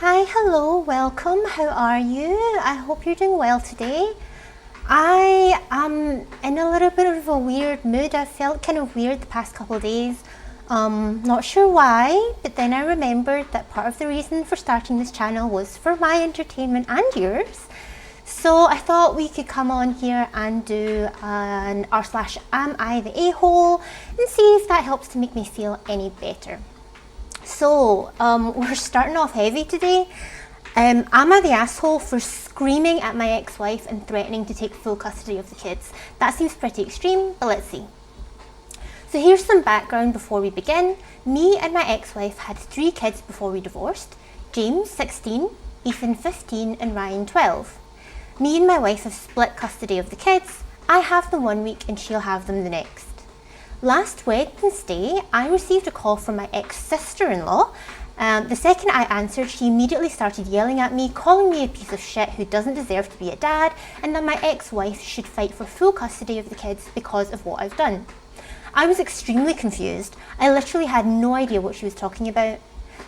Hi, hello, welcome. How are you? I hope you're doing well today. I am in a little bit of a weird mood. I felt kind of weird the past couple of days. Not sure why, but then I remembered that part of the reason for starting this channel was for my entertainment and yours. So I thought we could come on here and do an r/am I the a-hole and see if that helps to make me feel any better. So we're starting off heavy today. Am I the asshole for screaming at my ex-wife and threatening to take full custody of the kids? That seems pretty extreme, but let's see. So here's some background before we begin. Me and my ex-wife had 3 kids before we divorced. James, 16, Ethan, 15, and Ryan, 12. Me and my wife have split custody of the kids. I have them 1 week and she'll have them the next. Last Wednesday, I received a call from my ex-sister-in-law. The second I answered, she immediately started yelling at me, calling me a piece of shit who doesn't deserve to be a dad, and that my ex-wife should fight for full custody of the kids because of what I've done. I was extremely confused. I literally had no idea what she was talking about.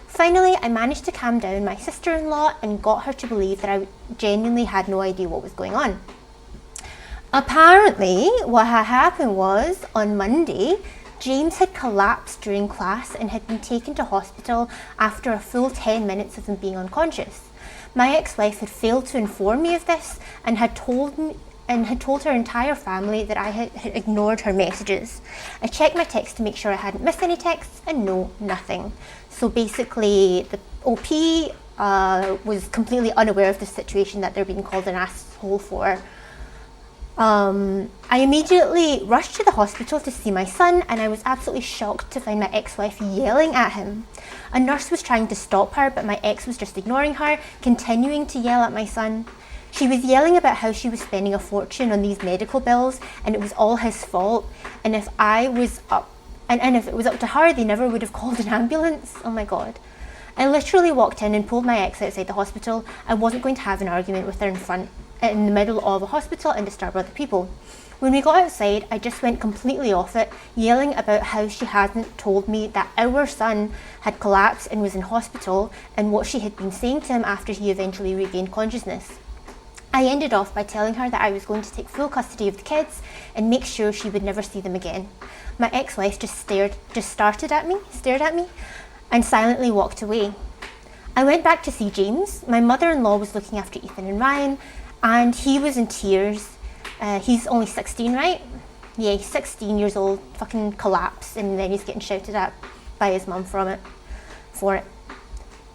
Finally, I managed to calm down my sister-in-law and got her to believe that I genuinely had no idea what was going on. Apparently, what had happened was, on Monday, James had collapsed during class and had been taken to hospital after a full 10 minutes of him being unconscious. My ex-wife had failed to inform me of this and had told her entire family that I had ignored her messages. I checked my text to make sure I hadn't missed any texts, and no, nothing. So basically, the OP was completely unaware of the situation that they're being called an asshole for. I immediately rushed to the hospital to see my son, and I was absolutely shocked to find my ex-wife yelling at him. A nurse was trying to stop her, but my ex was just ignoring her, continuing to yell at my son. She was yelling about how she was spending a fortune on these medical bills and it was all his fault, and if it was up to her, they never would have called an ambulance. Oh my god. I literally walked in and pulled my ex outside the hospital. I wasn't going to have an argument with her in the middle of a hospital and disturb other people. When we got outside, I just went completely off it, yelling about how she hadn't told me that our son had collapsed and was in hospital, and what she had been saying to him after he eventually regained consciousness. I ended off by telling her that I was going to take full custody of the kids and make sure she would never see them again. My ex-wife just stared at me and silently walked away. I went back to see James. My mother-in-law was looking after Ethan and Ryan, and he was in tears. He's only 16, right? Yeah, he's 16 years old, fucking collapsed, and then he's getting shouted at by his mum for it.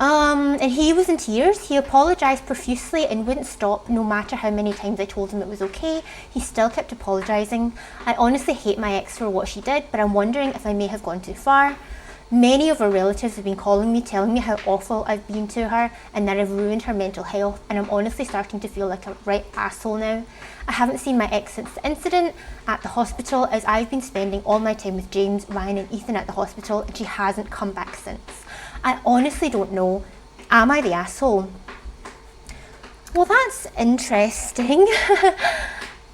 And he was in tears. He apologised profusely and wouldn't stop no matter how many times I told him it was okay. He still kept apologising. I honestly hate my ex for what she did, but I'm wondering if I may have gone too far. Many of her relatives have been calling me, telling me how awful I've been to her and that I've ruined her mental health, and I'm honestly starting to feel like a right asshole now. I haven't seen my ex since the incident at the hospital, as I've been spending all my time with James, Ryan and Ethan at the hospital, and she hasn't come back since. I honestly don't know. Am I the asshole? Well, that's interesting.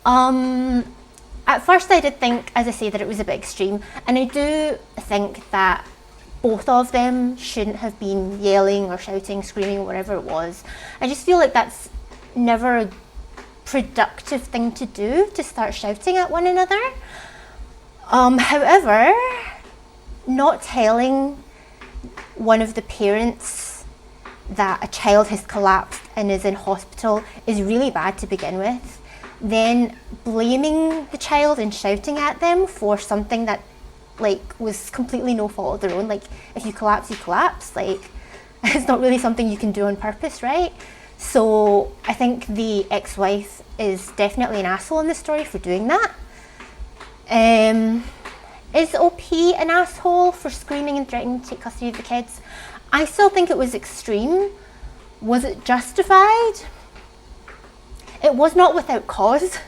At first I did think, as I say, that it was a bit extreme, and I do think that both of them shouldn't have been yelling or shouting, screaming, whatever it was. I just feel like that's never a productive thing to do, to start shouting at one another. However, not telling one of the parents that a child has collapsed and is in hospital is really bad to begin with. Then blaming the child and shouting at them for something that was completely no fault of their own. Like, if you collapse, you collapse. Like, it's not really something you can do on purpose, right? So I think the ex-wife is definitely an asshole in this story for doing that. Is OP an asshole for screaming and threatening to take custody of the kids? I still think it was extreme. Was it justified? It was not without cause.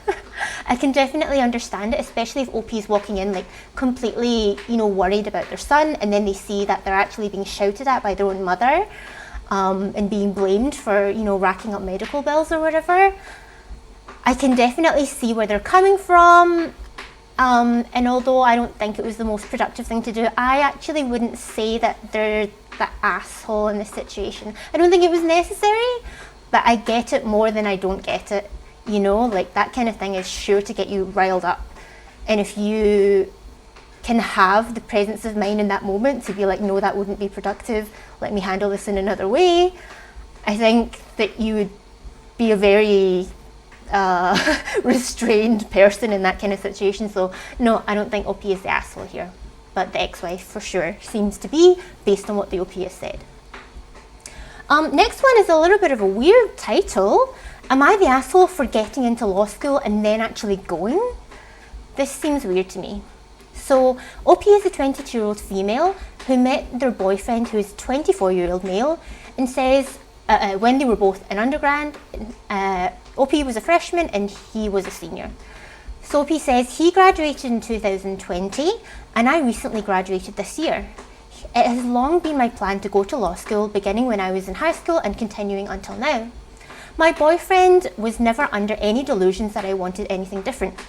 I can definitely understand it, especially if OP is walking in completely, worried about their son, and then they see that they're actually being shouted at by their own mother, and being blamed for, racking up medical bills or whatever. I can definitely see where they're coming from. And although I don't think it was the most productive thing to do, I actually wouldn't say that they're the asshole in this situation. I don't think it was necessary, but I get it more than I don't get it. You know, like that kind of thing is sure to get you riled up. And if you can have the presence of mind in that moment to be like, no, that wouldn't be productive, let me handle this in another way, I think that you would be a very restrained person in that kind of situation. So no, I don't think OP is the asshole here, but the ex-wife for sure seems to be, based on what the OP has said. Next one is a little bit of a weird title. Am I the asshole for getting into law school and then actually going? This seems weird to me. So OP is a 22-year-old female who met their boyfriend, who is a 24-year-old male, and says when they were both in undergrad, OP was a freshman and he was a senior. So OP says he graduated in 2020 and I recently graduated this year. It has long been my plan to go to law school, beginning when I was in high school and continuing until now. My boyfriend was never under any delusions that I wanted anything different.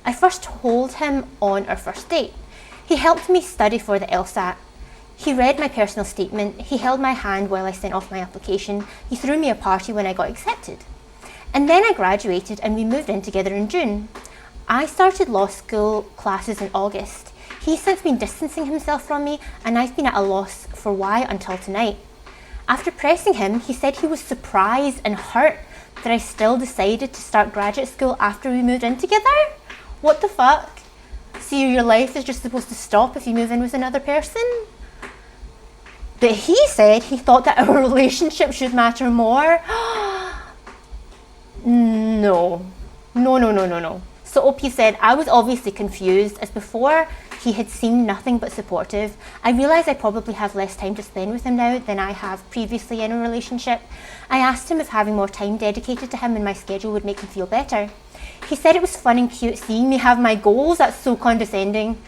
I first told him on our first date. He helped me study for the LSAT. He read my personal statement. He held my hand while I sent off my application. He threw me a party when I got accepted. And then I graduated and we moved in together in June. I started law school classes in August. He's since been distancing himself from me and I've been at a loss for why until tonight. After pressing him, he said he was surprised and hurt that I still decided to start graduate school after we moved in together. What the fuck? So your life is just supposed to stop if you move in with another person? But he said he thought that our relationship should matter more. No. So OP said, I was obviously confused, as before he had seemed nothing but supportive. I realised I probably have less time to spend with him now than I have previously in a relationship. I asked him if having more time dedicated to him in my schedule would make him feel better. He said it was fun and cute seeing me have my goals, that's so condescending,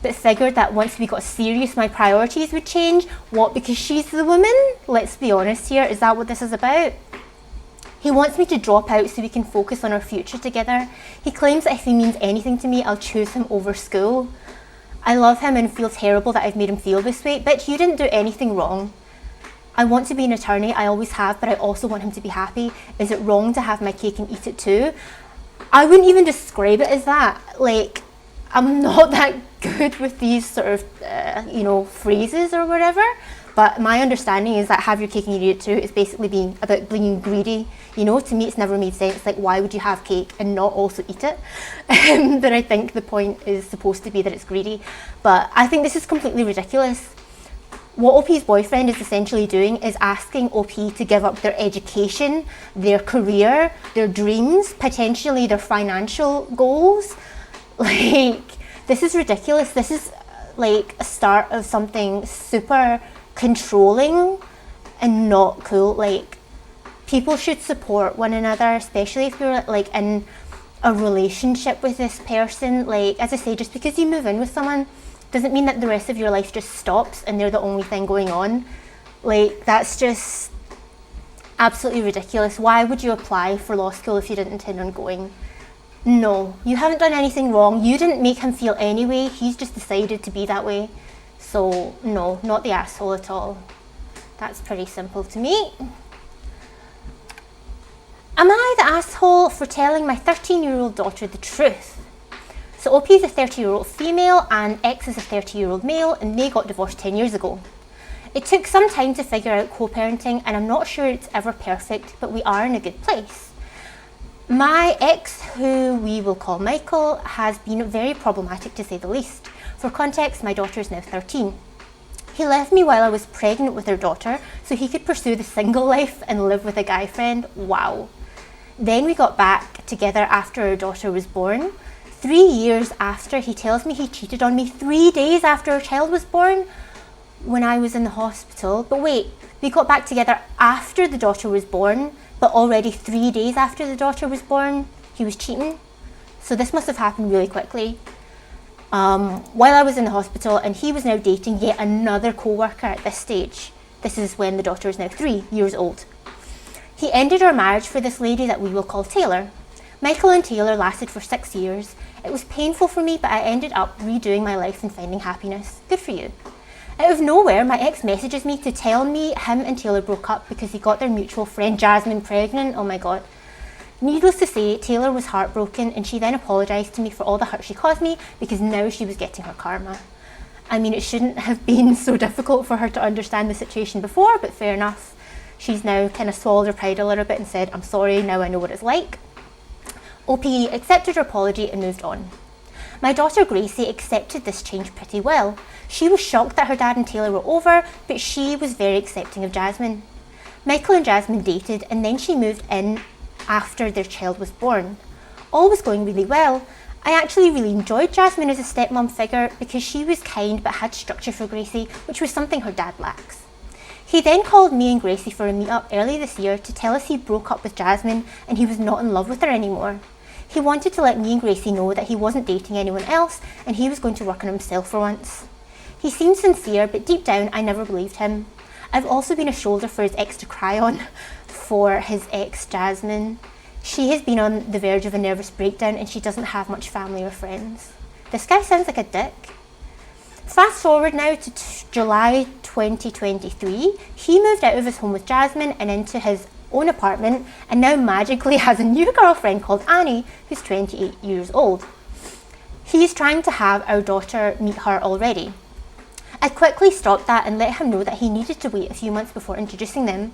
but figured that once we got serious my priorities would change. What, because she's the woman? Let's be honest here, is that what this is about? He wants me to drop out so we can focus on our future together. He claims that if he means anything to me, I'll choose him over school. I love him and feel terrible that I've made him feel this way. Bitch, you didn't do anything wrong. I want to be an attorney, I always have, but I also want him to be happy. Is it wrong to have my cake and eat it too? I wouldn't even describe it as that. Like, I'm not that good with these sort of, phrases or whatever. But my understanding is that have your cake and eat it too is basically being greedy. To me it's never made sense. Like, why would you have cake and not also eat it? But I think the point is supposed to be that it's greedy. But I think this is completely ridiculous. What OP's boyfriend is essentially doing is asking OP to give up their education, their career, their dreams, potentially their financial goals. Like, this is ridiculous. This is like a start of something super controlling and not cool. Like, people should support one another, especially if you're like in a relationship with this person. Like, as I say, just because you move in with someone doesn't mean that the rest of your life just stops and they're the only thing going on. Like, that's just absolutely ridiculous. Why would you apply for law school if you didn't intend on going? No, you haven't done anything wrong. You didn't make him feel anyway. He's just decided to be that way. So no, not the asshole at all. That's pretty simple to me. Am I the asshole for telling my 13-year-old daughter the truth? So OP is a 30-year-old female and X is a 30-year-old male, and they got divorced 10 years ago. It took some time to figure out co-parenting, and I'm not sure it's ever perfect, but we are in a good place. My ex, who we will call Michael, has been very problematic to say the least. For context, my daughter is now 13. He left me while I was pregnant with their daughter so he could pursue the single life and live with a guy friend. Wow. Then we got back together after our daughter was born. 3 years after, he tells me he cheated on me 3 days after our child was born when I was in the hospital. But wait, we got back together after the daughter was born, but already 3 days after the daughter was born, he was cheating. So this must have happened really quickly. While I was in the hospital, and he was now dating yet another co-worker at this stage. This is when the daughter is now 3 years old. He ended our marriage for this lady that we will call Taylor. Michael and Taylor lasted for 6 years. It was painful for me, but I ended up redoing my life and finding happiness. Good for you. Out of nowhere, my ex messages me to tell me him and Taylor broke up because he got their mutual friend Jasmine pregnant. Oh my god. Needless to say, Taylor was heartbroken, and she then apologised to me for all the hurt she caused me because now she was getting her karma. I mean, it shouldn't have been so difficult for her to understand the situation before, but fair enough. She's now kind of swallowed her pride a little bit and said, I'm sorry, now I know what it's like. OP accepted her apology and moved on. My daughter Gracie accepted this change pretty well. She was shocked that her dad and Taylor were over, but she was very accepting of Jasmine. Michael and Jasmine dated, and then she moved in after their child was born. All was going really well. I actually really enjoyed Jasmine as a stepmom figure because she was kind but had structure for Gracie, which was something her dad lacks. He then called me and Gracie for a meet-up early this year to tell us he broke up with Jasmine and he was not in love with her anymore. He wanted to let me and Gracie know that he wasn't dating anyone else and he was going to work on himself for once. He seemed sincere, but deep down I never believed him. I've also been a shoulder for his ex to cry on for his ex Jasmine. She has been on the verge of a nervous breakdown and she doesn't have much family or friends. This guy sounds like a dick. Fast forward now to July 2023, he moved out of his home with Jasmine and into his own apartment and now magically has a new girlfriend called Annie, who's 28 years old. He's trying to have our daughter meet her already. I quickly stopped that and let him know that he needed to wait a few months before introducing them.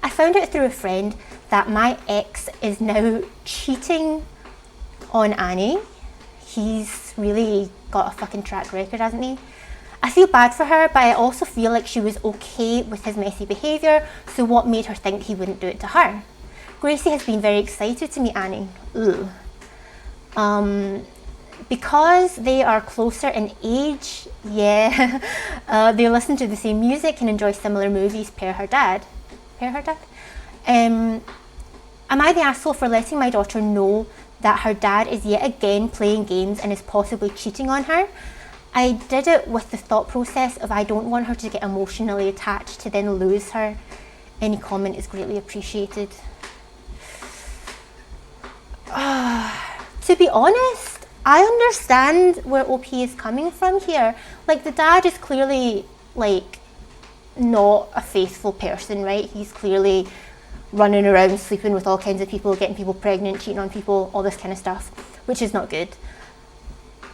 I found out through a friend that my ex is now cheating on Annie. He's really got a fucking track record, hasn't he? I feel bad for her, but I also feel like she was okay with his messy behaviour, so what made her think he wouldn't do it to her? Gracie has been very excited to meet Annie. Ugh. Because they are closer in age, yeah, they listen to the same music and enjoy similar movies per her dad. Am I the asshole for letting my daughter know that her dad is yet again playing games and is possibly cheating on her? I did it with the thought process of I don't want her to get emotionally attached to then lose her. Any comment is greatly appreciated. To be honest, I understand where OP is coming from here. Like, the dad is clearly, like, not a faithful person, right? He's clearly running around, sleeping with all kinds of people, getting people pregnant, cheating on people, all this kind of stuff, which is not good.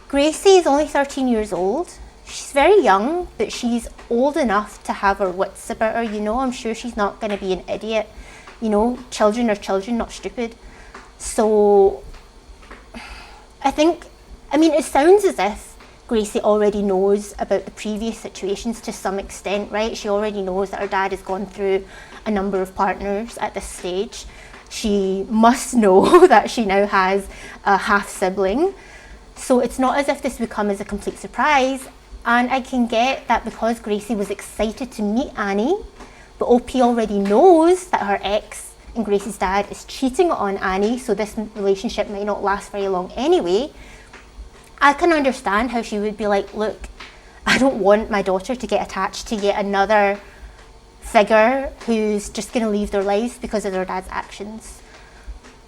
Gracie is only 13 years old. She's very young, but she's old enough to have her wits about her, you know. I'm sure she's not going to be an idiot. You know, children are children, not stupid. So, I mean, it sounds as if Gracie already knows about the previous situations to some extent, right? She already knows that her dad has gone through a number of partners at this stage. She must know that she now has a half-sibling. So it's not as if this would come as a complete surprise. And I can get that because Gracie was excited to meet Annie, but OP already knows that her ex and Gracie's dad is cheating on Annie, so this relationship might not last very long anyway. I can understand how she would be like, look, I don't want my daughter to get attached to yet another figure who's just going to leave their lives because of their dad's actions.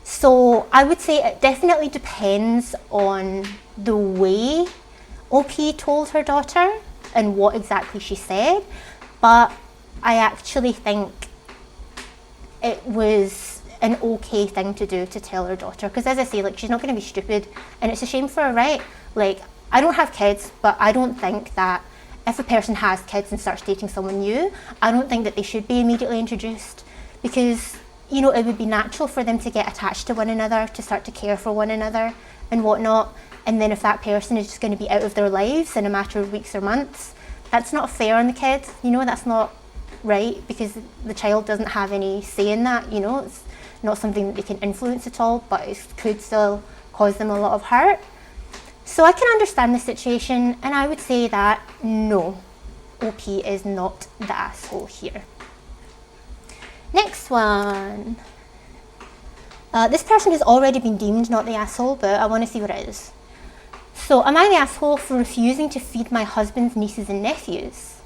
So I would say it definitely depends on the way OP told her daughter and what exactly she said, but I actually think it was an okay thing to do to tell her daughter, because as I say, like, she's not going to be stupid, and it's a shame for her, right? Like, I don't have kids, but I don't think that if a person has kids and starts dating someone new, I don't think that they should be immediately introduced, because, you know, it would be natural for them to get attached to one another, to start to care for one another and whatnot. And then if that person is just going to be out of their lives in a matter of weeks or months, that's not fair on the kid, you know, that's not right, because the child doesn't have any say in that, you know, it's not something that they can influence at all, but it could still cause them a lot of hurt. So I can understand the situation, and I would say that no, OP is not the asshole here. Next one. This person has already been deemed not the asshole, but I want to see what it is. So, am I the asshole for refusing to feed my husband's nieces and nephews?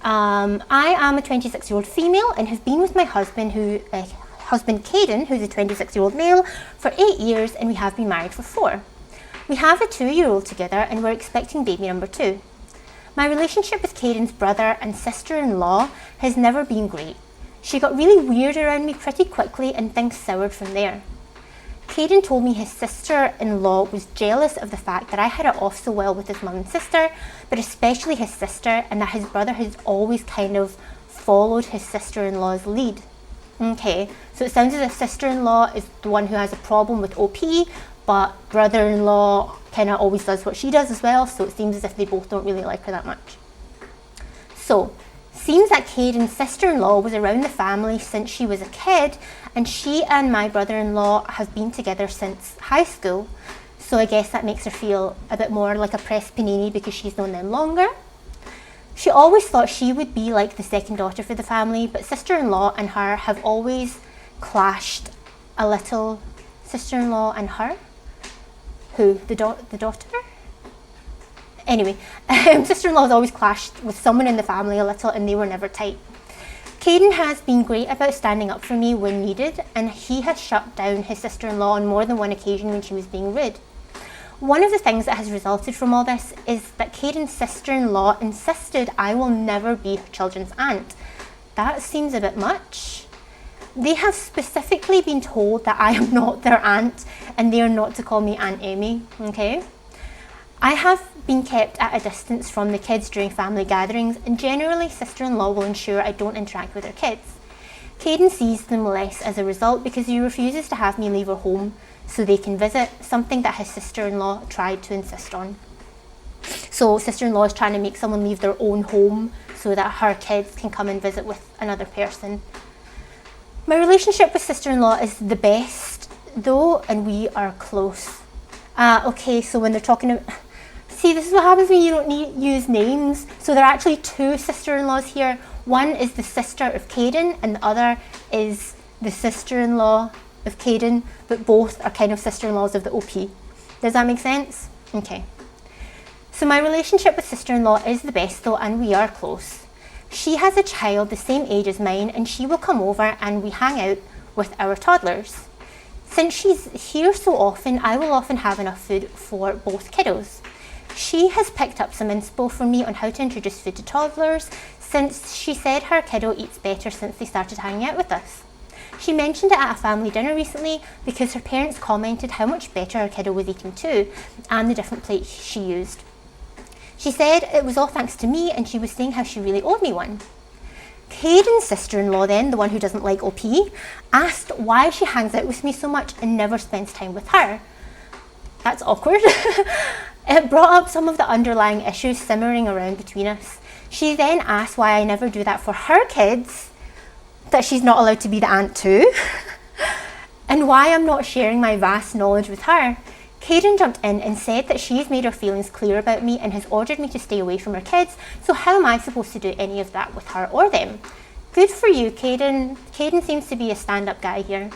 I am a 26-year-old female and have been with my husband, Caden, who's a 26-year-old male, for 8 years, and we have been married for 4. We have a 2-year-old together and we're expecting baby number 2. My relationship with Caden's brother and sister-in-law has never been great. She got really weird around me pretty quickly and things soured from there. Caden told me his sister-in-law was jealous of the fact that I had it off so well with his mum and sister, but especially his sister, and that his brother has always kind of followed his sister-in-law's lead. Okay, so it sounds as if sister-in-law is the one who has a problem with OP, but brother-in-law kind of always does what she does as well, so it seems as if they both don't really like her that much. So, seems that Caden's sister-in-law was around the family since she was a kid, and she and my brother-in-law have been together since high school, so I guess that makes her feel a bit more like a press panini because she's known them longer. She always thought she would be like the second daughter for the family, but sister-in-law and her have always clashed a little. Sister-in-law and her? Who? The daughter? Anyway, sister-in-law has always clashed with someone in the family a little, and they were never tight. Caden has been great about standing up for me when needed, and he has shut down his sister-in-law on more than one occasion when she was being rude. One of the things that has resulted from all this is that Caden's sister-in-law insisted I will never be her children's aunt. That seems a bit much. They have specifically been told that I am not their aunt and they are not to call me Aunt Amy, okay? I have been kept at a distance from the kids during family gatherings, and generally sister-in-law will ensure I don't interact with her kids. Caden sees them less as a result because he refuses to have me leave her home so they can visit, something that his sister-in-law tried to insist on. So sister-in-law is trying to make someone leave their own home so that her kids can come and visit with another person. My relationship with sister-in-law is the best though, and we are close. Okay, so when they're talking see, this is what happens when you don't use names. So there are actually 2 sister-in-laws here. One is the sister of Caden and the other is the sister-in-law of Caden, but both are kind of sister-in-laws of the OP. Does that make sense? Okay. So my relationship with sister-in-law is the best though, and we are close. She has a child the same age as mine, and she will come over and we hang out with our toddlers. Since she's here so often, I will often have enough food for both kiddos. She has picked up some inspo for me on how to introduce food to toddlers, since she said her kiddo eats better since they started hanging out with us. She mentioned it at a family dinner recently because her parents commented how much better her kiddo was eating too, and the different plates she used. She said it was all thanks to me, and she was saying how she really owed me one. Caden's sister-in-law then, the one who doesn't like OP, asked why she hangs out with me so much and never spends time with her. That's awkward. It brought up some of the underlying issues simmering around between us. She then asked why I never do that for her kids, that she's not allowed to be the aunt too, and why I'm not sharing my vast knowledge with her. Caden jumped in and said that she's made her feelings clear about me and has ordered me to stay away from her kids, so how am I supposed to do any of that with her or them? Good for you, Caden. Caden seems to be a stand-up guy here.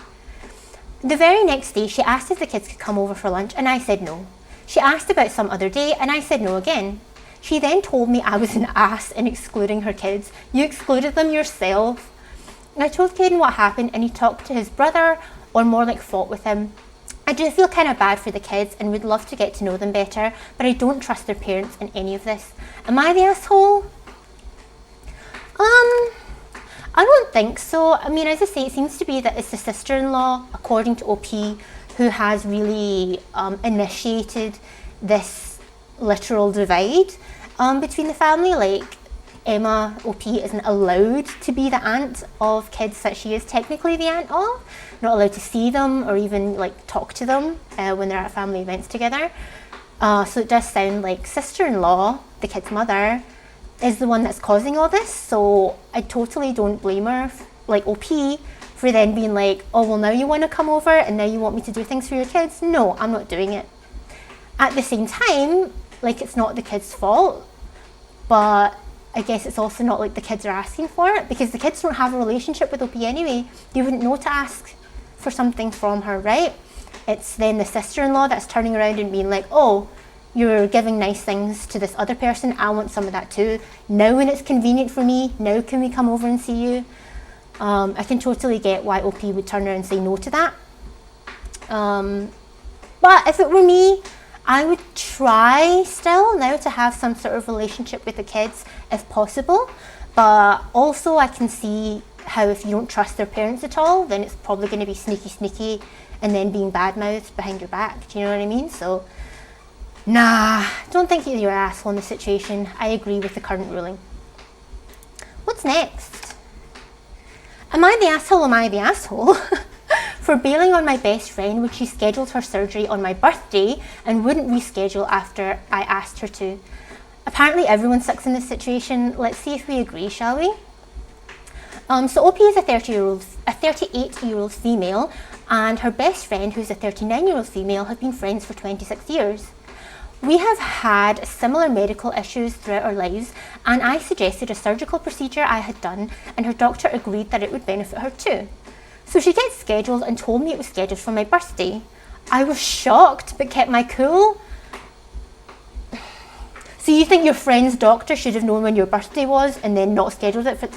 The very next day, she asked if the kids could come over for lunch, and I said no. She asked about some other day, and I said no again. She then told me I was an ass in excluding her kids. You excluded them yourself. And I told Caden what happened, and he talked to his brother, or more like fought with him. I do feel kind of bad for the kids and would love to get to know them better, but I don't trust their parents in any of this. Am I the asshole? I don't think so. I mean, as I say, it seems to be that it's the sister-in-law, according to OP, who has really initiated this literal divide between the family. Like, Emma, OP, isn't allowed to be the aunt of kids that she is technically the aunt of, not allowed to see them or even like talk to them when they're at family events together. So it does sound like sister-in-law, the kid's mother, is the one that's causing all this. So I totally don't blame her, like OP, for then being like, oh, well, now you want to come over and now you want me to do things for your kids? No, I'm not doing it. At the same time, like, it's not the kids' fault, but I guess it's also not like the kids are asking for it, because the kids don't have a relationship with OP anyway. They wouldn't know to ask for something from her, right? It's then the sister-in-law that's turning around and being like, oh, you're giving nice things to this other person, I want some of that too. Now when it's convenient for me, now can we come over and see you? I can totally get why OP would turn around and say no to that. But if it were me, I would try still now to have some sort of relationship with the kids if possible, but also I can see how if you don't trust their parents at all, then it's probably going to be sneaky and then being bad-mouthed behind your back. Do you know what I mean? So, nah, don't think you're an asshole in the situation. I agree with the current ruling. What's next? Am I the asshole? Am I the asshole? For bailing on my best friend when she scheduled her surgery on my birthday and wouldn't reschedule after I asked her to. Apparently everyone sucks in this situation. Let's see if we agree, shall we? So OP is a 38-year-old female, and her best friend, who's a 39-year-old female, have been friends for 26 years. We have had similar medical issues throughout our lives, and I suggested a surgical procedure I had done, and her doctor agreed that it would benefit her too. So she gets scheduled and told me it was scheduled for my birthday. I was shocked but kept my cool. So you think your friend's doctor should have known when your birthday was and then not scheduled it for...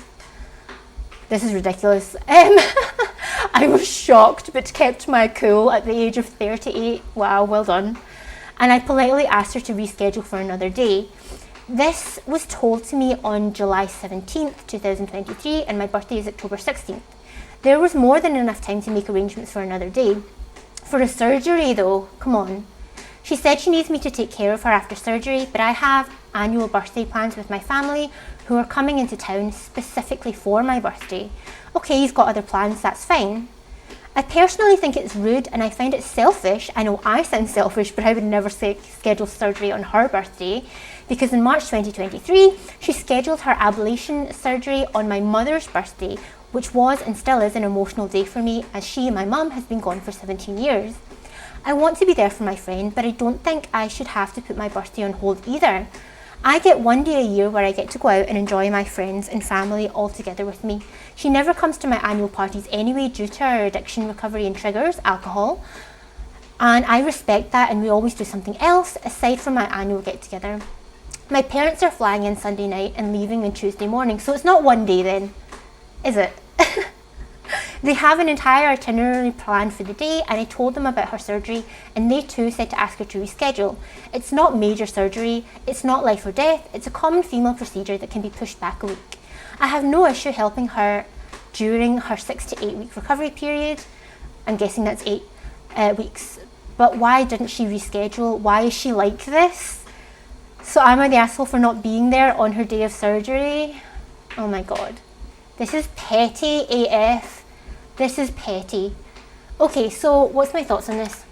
This is ridiculous. I was shocked but kept my cool at the age of 38. Wow, well done. And I politely asked her to reschedule for another day. This was told to me on July 17th, 2023, and my birthday is October 16th. There was more than enough time to make arrangements for another day. For a surgery though, come on. She said she needs me to take care of her after surgery, but I have annual birthday plans with my family who are coming into town specifically for my birthday. Okay, you've got other plans, that's fine. I personally think it's rude and I find it selfish. I know I sound selfish, but I would never schedule surgery on her birthday, because in March 2023, she scheduled her ablation surgery on my mother's birthday, which was and still is an emotional day for me, as she, my mum, has been gone for 17 years. I want to be there for my friend, but I don't think I should have to put my birthday on hold either. I get one day a year where I get to go out and enjoy my friends and family all together with me. She never comes to my annual parties anyway due to her addiction recovery and triggers, alcohol. And I respect that, and we always do something else aside from my annual get together. My parents are flying in Sunday night and leaving on Tuesday morning, so it's not one day then, is it? They have an entire itinerary planned for the day, and I told them about her surgery, and they too said to ask her to reschedule. It's not major surgery, it's not life or death, it's a common female procedure that can be pushed back a week. I have no issue helping her during her 6 to 8 week recovery period. I'm guessing that's 8 weeks. But why didn't she reschedule? Why is she like this? So am I the asshole for not being there on her day of surgery? Oh my god. This is petty AF. This is petty. Okay, so what's my thoughts on this?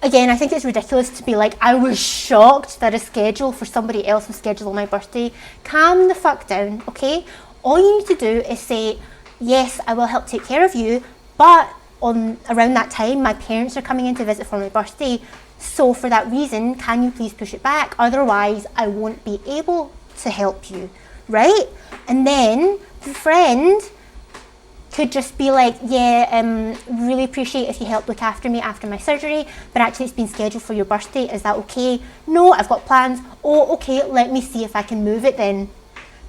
Again, I think it's ridiculous to be like, I was shocked that a schedule for somebody else was scheduled on my birthday. Calm the fuck down, okay? All you need to do is say, yes, I will help take care of you, but around that time, my parents are coming in to visit for my birthday. So for that reason, can you please push it back? Otherwise, I won't be able to help you, right? And then the friend could just be like, yeah, really appreciate if you help look after me after my surgery, but actually it's been scheduled for your birthday, is that okay? No, I've got plans. Oh, okay, let me see if I can move it then.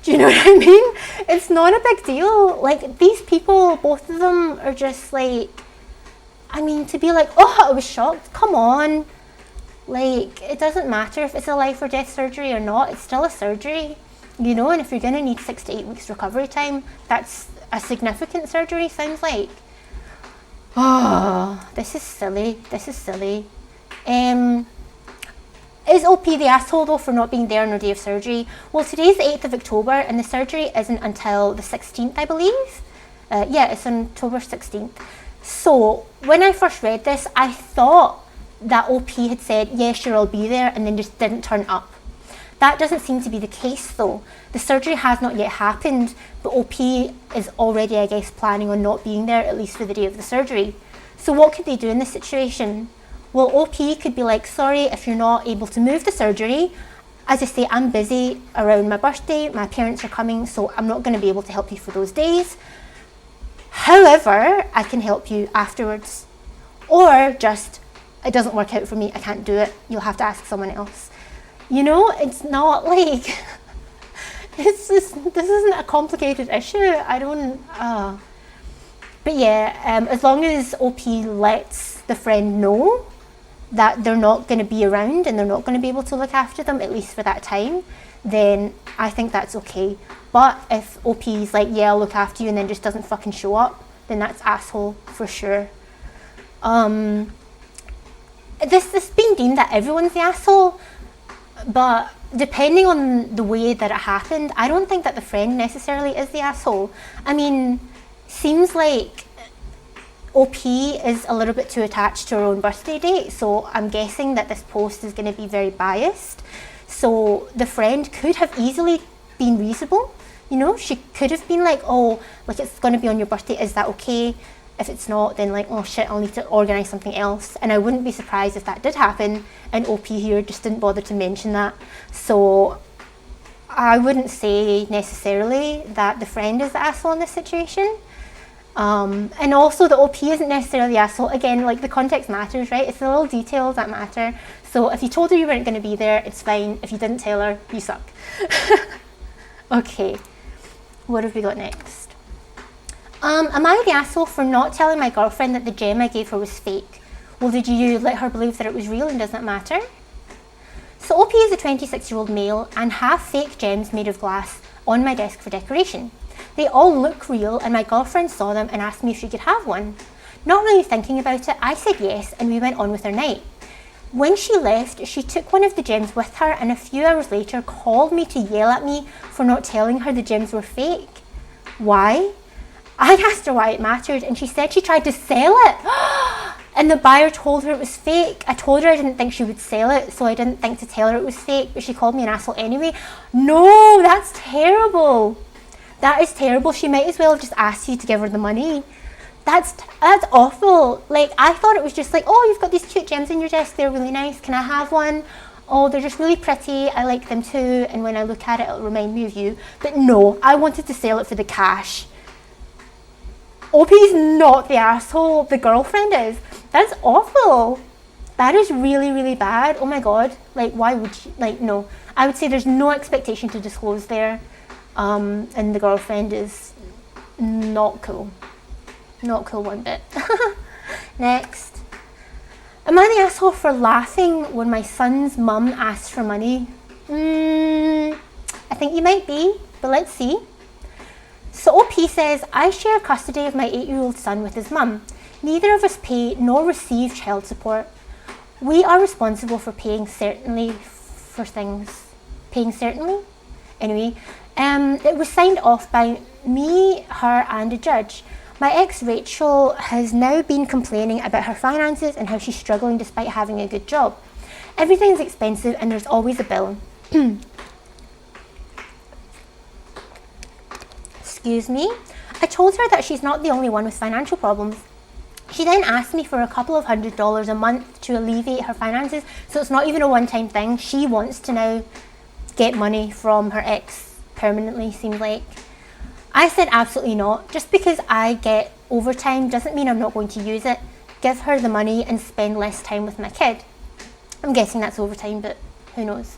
Do you know what I mean? It's not a big deal. Like, these people, both of them are just like, I mean, to be like, oh, I was shocked, come on. Like, it doesn't matter if it's a life or death surgery or not, it's still a surgery, you know, and if you're gonna need 6 to 8 weeks recovery time, that's a significant surgery, sounds like. Oh, this is silly. This is silly. Is OP the asshole though for not being there on her day of surgery? Well, today's the 8th of October and the surgery isn't until the 16th, I believe. Yeah, it's on October 16th. So when I first read this, I thought that OP had said, yeah, sure, I'll be there, and then just didn't turn up. That doesn't seem to be the case though. The surgery has not yet happened, but OP is already, I guess, planning on not being there, at least for the day of the surgery. So what could they do in this situation? Well, OP could be like, sorry, if you're not able to move the surgery, as I say, I'm busy around my birthday, my parents are coming, so I'm not going to be able to help you for those days. However, I can help you afterwards. Or just, it doesn't work out for me, I can't do it, you'll have to ask someone else. You know, it's not like, it's just, this isn't a complicated issue. I don't, but yeah, as long as OP lets the friend know, that they're not going to be around and they're not going to be able to look after them, at least for that time, then I think that's okay. But if OP's like, yeah, I'll look after you, and then just doesn't fucking show up, then that's asshole for sure. This being deemed that everyone's the asshole, but depending on the way that it happened, I don't think that the friend necessarily is the asshole. I mean, seems like OP is a little bit too attached to her own birthday date, so I'm guessing that this post is going to be very biased. So the friend could have easily been reasonable, you know, she could have been like, oh, like it's going to be on your birthday, is that okay? If it's not, then like, oh shit, I'll need to organise something else. And I wouldn't be surprised if that did happen and OP here just didn't bother to mention that. So I wouldn't say necessarily that the friend is the asshole in this situation. And also the OP isn't necessarily the asshole. Again, like the context matters, right? It's the little details that matter. So if you told her you weren't going to be there, it's fine. If you didn't tell her, you suck. Okay, what have we got next? Am I the asshole for not telling my girlfriend that the gem I gave her was fake? Well, did you let her believe that it was real and doesn't it matter? So OP is a 26-year-old male and have fake gems made of glass on my desk for decoration. They all look real and my girlfriend saw them and asked me if she could have one. Not really thinking about it, I said yes and we went on with our night. When she left, she took one of the gems with her and a few hours later called me to yell at me for not telling her the gems were fake. Why? I asked her why it mattered and she said she tried to sell it. And the buyer told her it was fake. I told her I didn't think she would sell it, so I didn't think to tell her it was fake, but she called me an asshole anyway. No, that's terrible. That is terrible. She might as well have just asked you to give her the money. That's awful. Like, I thought it was just like, oh, you've got these cute gems in your desk, they're really nice, can I have one? Oh, they're just really pretty, I like them too, and when I look at it, it'll remind me of you. But no, I wanted to sell it for the cash. OP's not the asshole, the girlfriend is. That's awful. That is really, really bad. Oh my god. Like, why would you, like, no. I would say there's no expectation to disclose there. And the girlfriend is not cool. Not cool one bit. Next. Am I the asshole for laughing when my son's mum asks for money? I think you might be, but let's see. So OP says, I share custody of my 8-year-old son with his mum. Neither of us pay nor receive child support. We are responsible for paying certainly for things. Paying certainly? Anyway, it was signed off by me, her and a judge. My ex Rachel has now been complaining about her finances and how she's struggling despite having a good job. Everything's expensive and there's always a bill. Excuse me. I told her that she's not the only one with financial problems. She then asked me for a couple of $100 a month to alleviate her finances, so it's not even a one-time thing. She wants to now get money from her ex permanently, seems like. I said absolutely not. Just because I get overtime doesn't mean I'm not going to use it. Give her the money and spend less time with my kid. I'm guessing that's overtime, but who knows.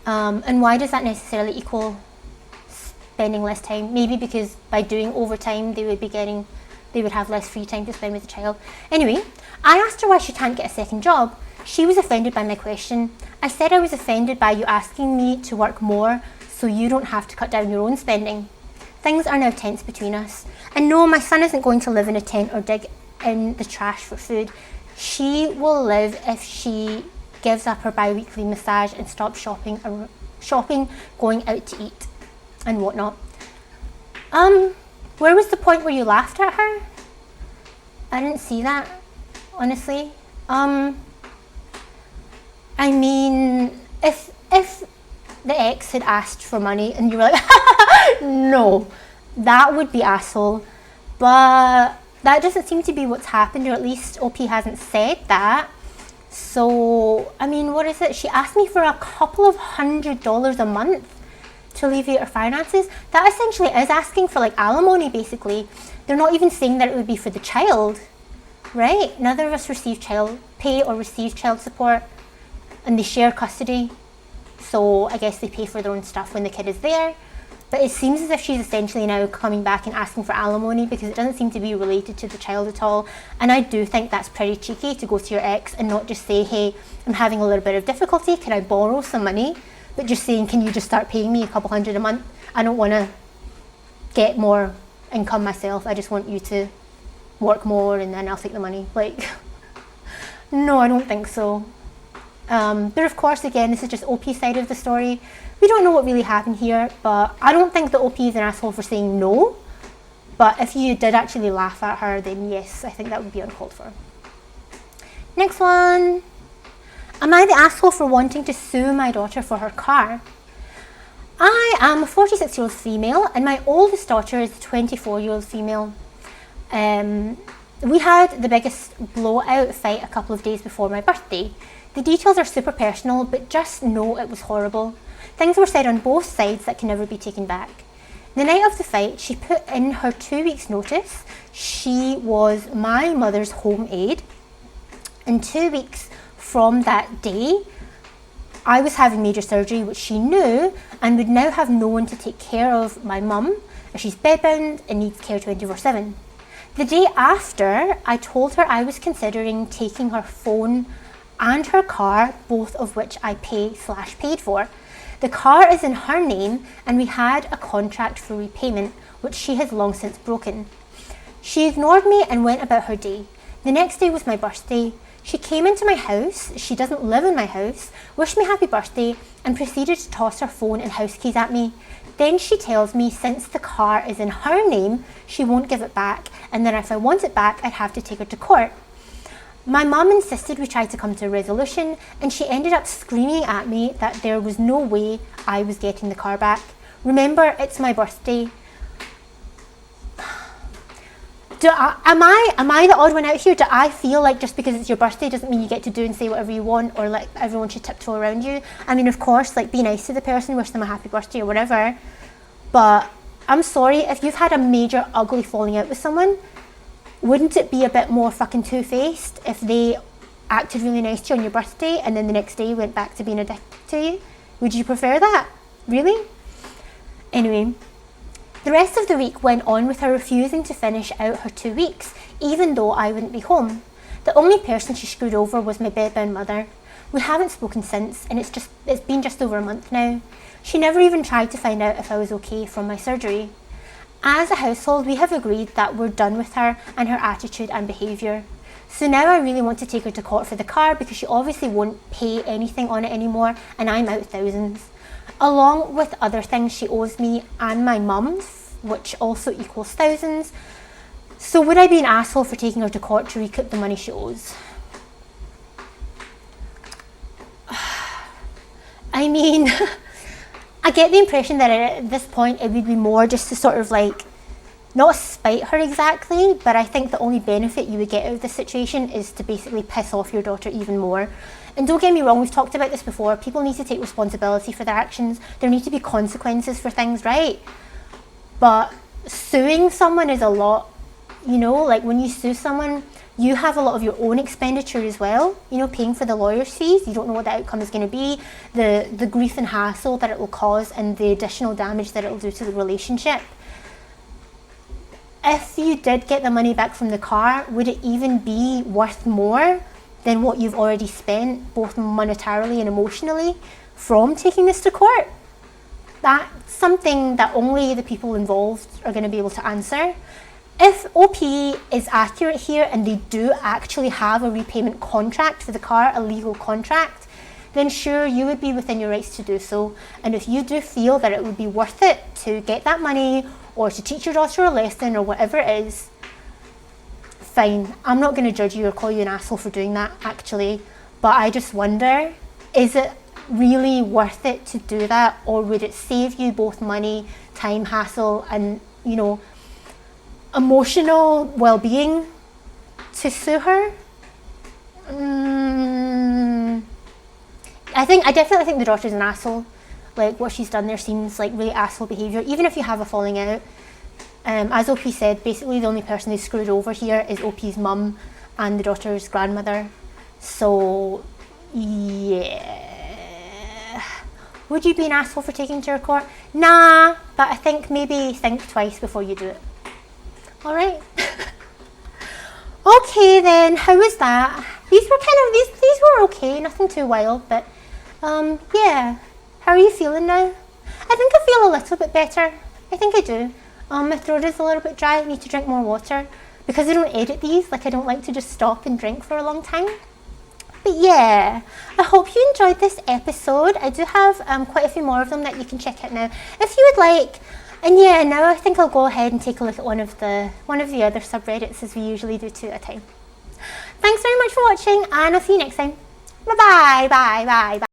And why does that necessarily equal spending less time? Maybe because by doing overtime they would have less free time to spend with the child. Anyway, I asked her why she can't get a second job. She was offended by my question. I said I was offended by you asking me to work more so you don't have to cut down your own spending. Things are now tense between us. And no, my son isn't going to live in a tent or dig in the trash for food. She will live if she gives up her bi-weekly massage and stops shopping, going out to eat and whatnot. Where was the point where you laughed at her? I didn't see that, honestly. I mean, if the ex had asked for money and you were like, no, that would be asshole. But that doesn't seem to be what's happened, or at least OP hasn't said that. So, I mean, what is it? She asked me for a couple of $100 a month to alleviate her finances. That essentially is asking for like alimony, basically. They're not even saying that it would be for the child, right? Neither of us receive child pay or receive child support, and they share custody. So I guess they pay for their own stuff when the kid is there. But it seems as if she's essentially now coming back and asking for alimony because it doesn't seem to be related to the child at all. And I do think that's pretty cheeky to go to your ex and not just say, hey, I'm having a little bit of difficulty, can I borrow some money? But just saying, can you just start paying me a couple hundred a month? I don't want to get more income myself. I just want you to work more and then I'll take the money. Like, no, I don't think so. But of course, again, this is just OP's side of the story. We don't know what really happened here, but I don't think that OP is an asshole for saying no. But if you did actually laugh at her, then yes, I think that would be uncalled for. Next one. Am I the asshole for wanting to sue my daughter for her car? I am a 46-year-old female and my oldest daughter is a 24-year-old female. We had the biggest blowout fight a couple of days before my birthday. The details are super personal, but just know it was horrible. Things were said on both sides that can never be taken back. The night of the fight, she put in her 2 weeks' notice. She was my mother's home aide. And 2 weeks from that day, I was having major surgery, which she knew, and would now have no one to take care of my mum, as she's bedbound and needs care 24/7. The day after, I told her I was considering taking her phone and her car, both of which I paid for. The car is in her name and we had a contract for repayment, which she has long since broken. She ignored me and went about her day. The next day was my birthday. She came into my house, she doesn't live in my house, wished me happy birthday and proceeded to toss her phone and house keys at me. Then she tells me since the car is in her name, she won't give it back, and then if I want it back, I'd have to take her to court. My mum insisted we try to come to a resolution, and she ended up screaming at me that there was no way I was getting the car back. Remember, it's my birthday. Am I the odd one out here? Do I feel like just because it's your birthday doesn't mean you get to do and say whatever you want, or like everyone should tiptoe around you? I mean, of course, like be nice to the person, wish them a happy birthday or whatever. But I'm sorry, if you've had a major ugly falling out with someone, wouldn't it be a bit more fucking two-faced if they acted really nice to you on your birthday and then the next day went back to being a dick to you? Would you prefer that? Really? Anyway. The rest of the week went on with her refusing to finish out her 2 weeks, even though I wouldn't be home. The only person she screwed over was my bedbound mother. We haven't spoken since, and it's been just over a month now. She never even tried to find out if I was okay from my surgery. As a household, we have agreed that we're done with her and her attitude and behaviour. So now I really want to take her to court for the car because she obviously won't pay anything on it anymore, and I'm out thousands. Along with other things she owes me and my mum's, which also equals thousands. So would I be an asshole for taking her to court to recoup the money she owes? I mean, I get the impression that at this point it would be more just to sort of like, not spite her exactly, but I think the only benefit you would get out of this situation is to basically piss off your daughter even more. And don't get me wrong, we've talked about this before, people need to take responsibility for their actions. There need to be consequences for things, right? But suing someone is a lot, you know, like when you sue someone, you have a lot of your own expenditure as well, you know, paying for the lawyer's fees. You don't know what the outcome is going to be, the grief and hassle that it will cause and the additional damage that it will do to the relationship. If you did get the money back from the car, would it even be worth more than what you've already spent, both monetarily and emotionally, from taking this to court? That's something that only the people involved are going to be able to answer. If OP is accurate here and they do actually have a repayment contract for the car, a legal contract, then sure, you would be within your rights to do so. And if you do feel that it would be worth it to get that money or to teach your daughter a lesson or whatever it is, fine. I'm not going to judge you or call you an asshole for doing that, actually. But I just wonder, is it really worth it to do that, or would it save you both money, time, hassle, and, you know, emotional well-being to sue her? I definitely think the daughter's an asshole. Like, what she's done there seems like really asshole behaviour, even if you have a falling out. As OP said, basically the only person who's screwed over here is OP's mum and the daughter's grandmother. So, yeah. Would you be an asshole for taking to your court? Nah, but I think maybe think twice before you do it. Alright? Okay then, how was that? These were okay, nothing too wild, but yeah. How are you feeling now? I think I feel a little bit better. I think I do. My throat is a little bit dry, I need to drink more water. Because I don't edit these, like I don't like to just stop and drink for a long time. But yeah, I hope you enjoyed this episode. I do have quite a few more of them that you can check out now if you would like. And yeah, now I think I'll go ahead and take a look at one of the other subreddits, as we usually do 2 at a time. Thanks very much for watching, and I'll see you next time. Bye bye, bye, bye, bye.